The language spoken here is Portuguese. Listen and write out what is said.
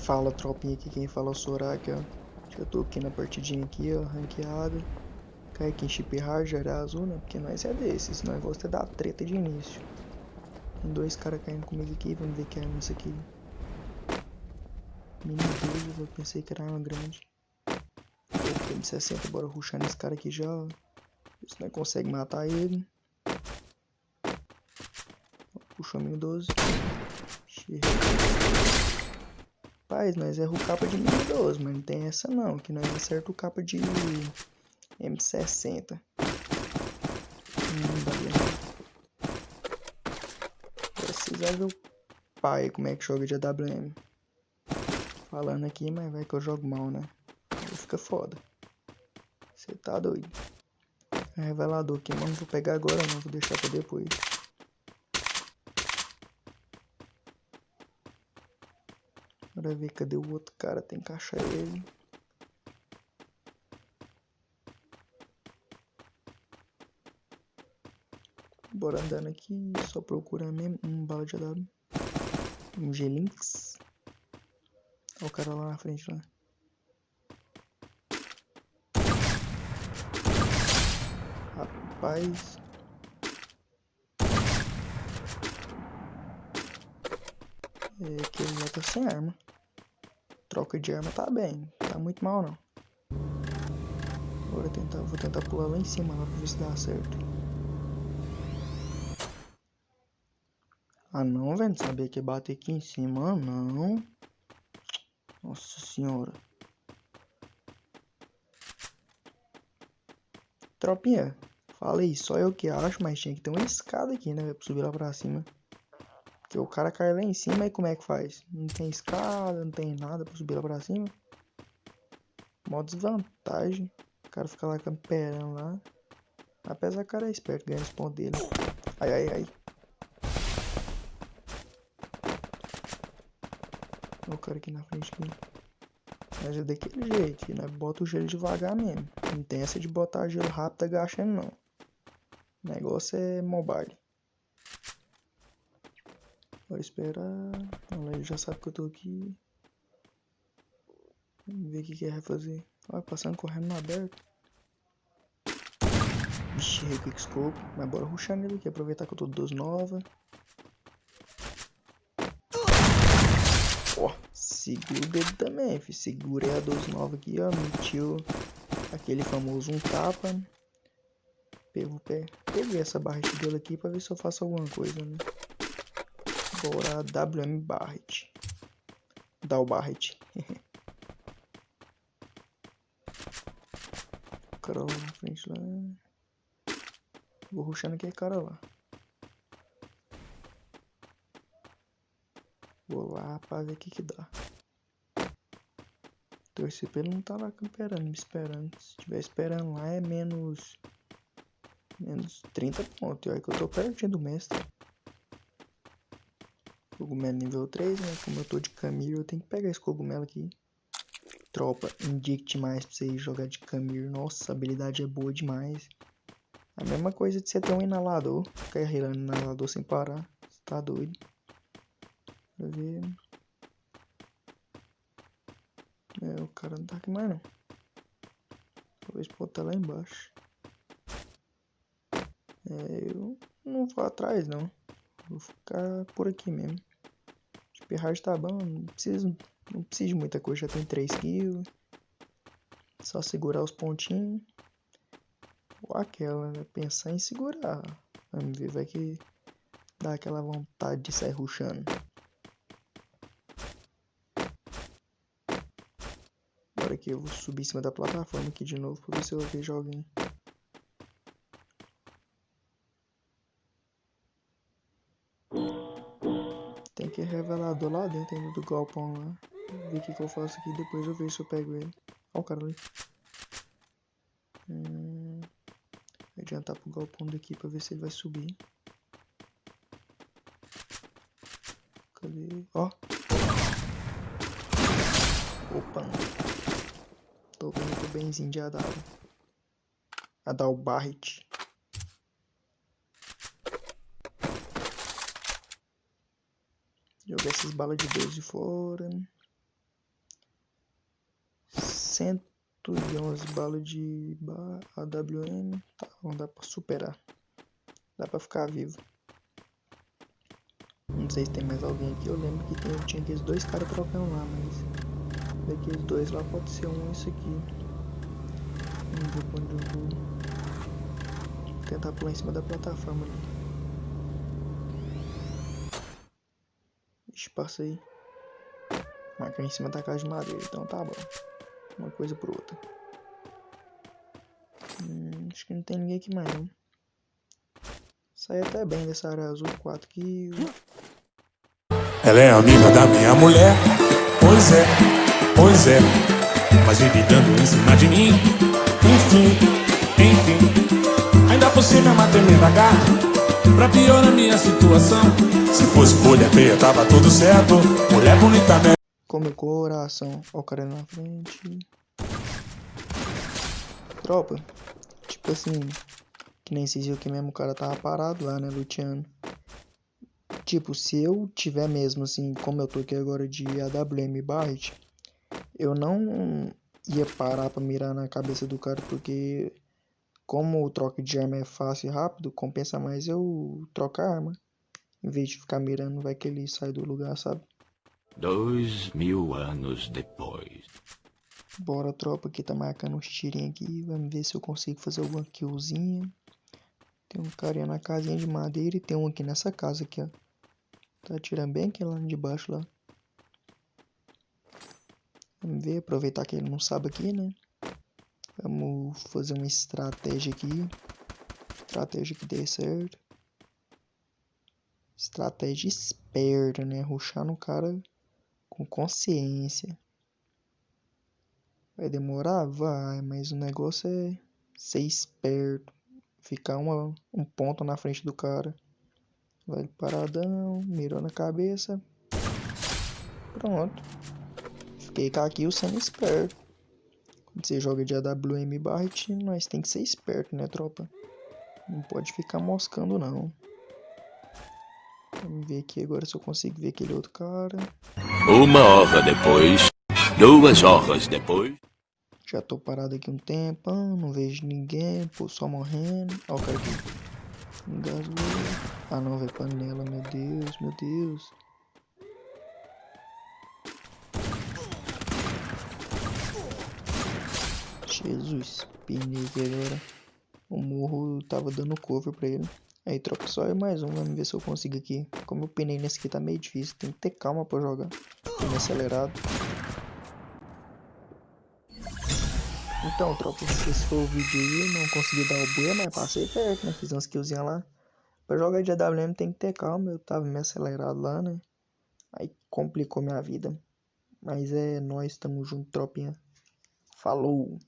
Fala, tropinha, aqui quem fala é o Soraka, ó. Já tô aqui na partidinha aqui, ó, ranqueada. Cai aqui em chip hard, já era azul, né? Porque nós é desses, nós gosta da treta de início. Tem dois caras caindo comigo aqui, vamos ver que arma é essa aqui. Mini 12, eu pensei que era arma grande. M60, bora rushar nesse cara aqui já, ó. Ver se nós consegue matar ele. Puxou mini 12. Rapaz, nós erra o capa de mini 12, mas não tem essa não, que nós acerta o capa de M60. Precisa ver o pai como é que joga de AWM. Falando aqui, mas vai que eu jogo mal, né? Aí fica foda. Você tá doido. É revelador aqui, mas não vou pegar agora não, vou deixar pra depois. Bora ver cadê o outro cara, tem que achar ele. Bora andando aqui, só procurar mesmo um bala de AW. Um G-Lynx. Olha o cara lá na frente lá. Rapaz. É, aquele lá tá sem arma. Troca de arma tá bem, tá muito mal não. Agora vou tentar pular lá em cima lá pra ver se dá certo. Ah não, velho, não sabia que ia bater aqui em cima, não. Nossa senhora. Tropinha, fala aí, só eu que acho, mas tinha que ter uma escada aqui, né, pra subir lá pra cima. Porque o cara cai lá em cima e como é que faz? Não tem escada, não tem nada pra subir lá pra cima. Mó desvantagem. O cara fica lá camperando lá. Apesar que o cara é esperto, ganha os pontos dele. Ai, ai, ai. Olha o cara aqui na frente aqui. Mas é daquele jeito, né? Bota o gelo devagar mesmo. Não tem essa de botar gelo rápido agachando, não. O negócio é mobile. Vou esperar. Ele já sabe que eu tô aqui. Vamos ver o que ele vai fazer. Olha, passando correndo no aberto. Vixe, errei quickscope. Mas bora rushar nele aqui. Aproveitar que eu tô de 12 nova. Ó, segura o dedo também, filho. Segurei a 12 nova aqui, ó. Mentiu aquele famoso um tapa. Peguei essa barrete dele aqui pra ver se eu faço alguma coisa, né? Bora WM Barret. Dá o Barret. O cara lá na frente lá. Vou rushando aquele cara lá. Vou lá pra ver o que dá. Torcer pra ele não tá lá camperando, me esperando. Se estiver esperando lá é menos 30 pontos. E olha que eu tô pertinho do mestre. Cogumelo nível 3, né? Como eu tô de Camir, eu tenho que pegar esse cogumelo aqui. Tropa, indique mais pra você ir jogar de Camir. Nossa, a habilidade é boa demais. A mesma coisa de você ter um inalador. Carregando inalador sem parar. Você tá doido. Pra ver. É, o cara não tá aqui mais não. Talvez pode estar lá embaixo. É, eu não vou atrás não. Vou ficar por aqui mesmo. Chip hard tá bom, não preciso de muita coisa, já tem 3 kills. Só segurar os pontinhos. Ou aquela, né? Pensar em segurar. Vamos ver, vai que dá aquela vontade de sair rushando. Agora que eu vou subir em cima da plataforma aqui de novo pra ver se eu vejo alguém. Tem que revelador lá dentro ainda do galpão lá. Vou ver o que eu faço aqui, depois eu vejo se eu pego ele. Olha o cara ali. Vou adiantar pro galpão daqui pra ver se ele vai subir. Cadê? Ó. Opa. Tô vendo o benzinho de Adal. Adal Barret. Jogar essas balas de 12 fora. 111 balas de AWM. Tá, não dá pra superar. Dá pra ficar vivo. Não sei se tem mais alguém aqui. Eu lembro que tinha aqueles dois caras trocando lá, mas daqueles dois lá pode ser um isso aqui. Vamos ver quando eu vou tentar pular em cima da plataforma ali. Ixi, passei. Marcar em cima da casa de madeira, então tá bom. Uma coisa por outra. Acho que não tem ninguém aqui mais não. Sai até bem dessa área azul, 4 kills. Ela é amiga da minha mulher, pois é, mas vive dando em cima de mim. Enfim, ainda por cima é uma tremenda garra, pra piorar minha situação. Se fosse bolha feia tava tudo certo, mulher bonita mesmo. Come coração, ó o cara na frente. Tropa, tipo assim, que nem vocês viram que mesmo o cara tava parado lá, né, luteando. Tipo, se eu tiver mesmo assim, como eu tô aqui agora de AWM Barret, eu não ia parar pra mirar na cabeça do cara, porque como o troca de arma é fácil e rápido, compensa mais eu trocar a arma. Em vez de ficar mirando, vai que ele sai do lugar, sabe? 2000 anos depois. Bora, tropa, que tá marcando uns tirinhos aqui. Vamos ver se eu consigo fazer alguma killzinha. Tem um carinha na casinha de madeira e tem um aqui nessa casa aqui, ó. Tá atirando bem aqui lá de baixo lá. Vamos ver, aproveitar que ele não sabe aqui, né? Vamos fazer uma estratégia aqui. Estratégia que dê certo. Estratégia esperta, né? Rushar no cara com consciência. Vai demorar? Vai, mas o negócio é ser esperto. Ficar um ponto na frente do cara. Vai paradão, mirou na cabeça. Pronto. Fiquei com aqui sendo esperto. Quando você joga de AWM Barret, nós tem que ser esperto, né, tropa? Não pode ficar moscando, não. Vamos ver aqui agora se eu consigo ver aquele outro cara. 1 hora depois. 2 horas depois. Já tô parado aqui um tempão, não vejo ninguém, pô, só morrendo. Ó o cara aqui. Engasgou. Ah não, velho, panela, meu Deus, meu Deus. Jesus, pinei aqui agora. O morro tava dando cover pra ele. Aí troca só eu mais um, vamos ver se eu consigo aqui. Como eu pinei nesse aqui tá meio difícil, tem que ter calma pra jogar. Pino acelerado. Então, tropa, esse foi o vídeo aí. Não consegui dar o buia, mas passei perto, né? Fiz umas killzinhas lá. Pra jogar de AWM tem que ter calma. Eu tava meio acelerado lá, né? Aí complicou minha vida. Mas é nóis, tamo junto, tropinha. Falou!